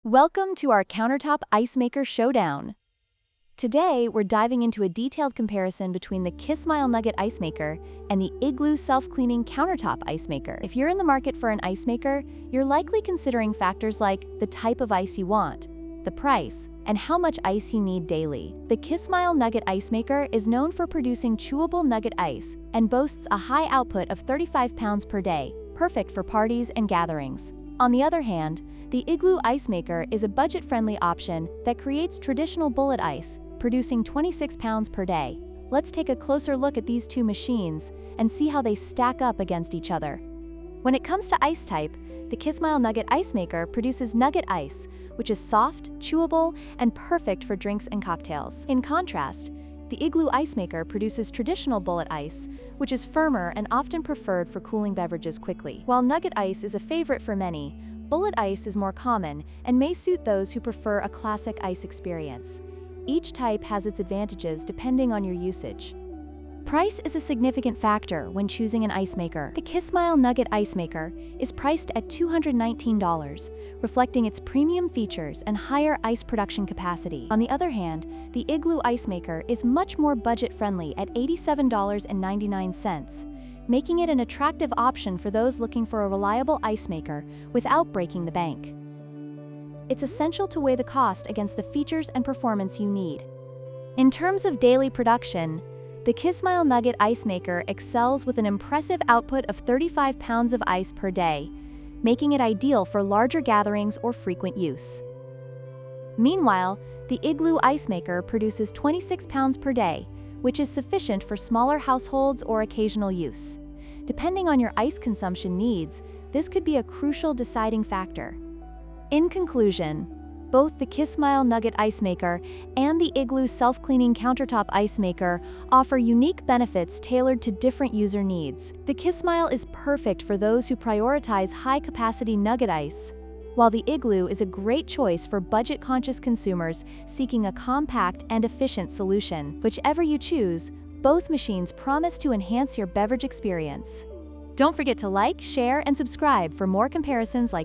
Welcome to our Countertop Ice Maker Showdown. Today, we're diving into a detailed comparison between the Kismile Nugget Ice Maker and the Igloo Self-Cleaning Countertop Ice Maker. If you're in the market for an ice maker, you're likely considering factors like the type of ice you want, the price, and how much ice you need daily. The Kismile Nugget Ice Maker is known for producing chewable nugget ice and boasts a high output of 35 pounds per day, perfect for parties and gatherings. On the other hand, the Igloo Ice Maker is a budget-friendly option that creates traditional bullet ice, producing 26 pounds per day. Let's take a closer look at these two machines and see how they stack up against each other. When it comes to ice type, the Kismile Nugget Ice Maker produces nugget ice, which is soft, chewable, and perfect for drinks and cocktails. In contrast, the Igloo Ice Maker produces traditional bullet ice, which is firmer and often preferred for cooling beverages quickly. While nugget ice is a favorite for many, bullet ice is more common and may suit those who prefer a classic ice experience. Each type has its advantages depending on your usage. Price is a significant factor when choosing an ice maker. The Kismile Nugget Ice Maker is priced at $219, reflecting its premium features and higher ice production capacity. On the other hand, the Igloo Ice Maker is much more budget-friendly at $87.99. Making it an attractive option for those looking for a reliable ice maker without breaking the bank. It's essential to weigh the cost against the features and performance you need. In terms of daily production, the Kismile Nugget Ice Maker excels with an impressive output of 35 pounds of ice per day, making it ideal for larger gatherings or frequent use. Meanwhile, the Igloo Ice Maker produces 26 pounds per day, which is sufficient for smaller households or occasional use. Depending on your ice consumption needs, this could be a crucial deciding factor. In conclusion, both the Kismile Nugget Ice Maker and the Igloo Self-Cleaning Countertop Ice Maker offer unique benefits tailored to different user needs. The Kismile is perfect for those who prioritize high-capacity nugget ice, while the Igloo is a great choice for budget-conscious consumers seeking a compact and efficient solution. Whichever you choose, both machines promise to enhance your beverage experience. Don't forget to like, share, and subscribe for more comparisons like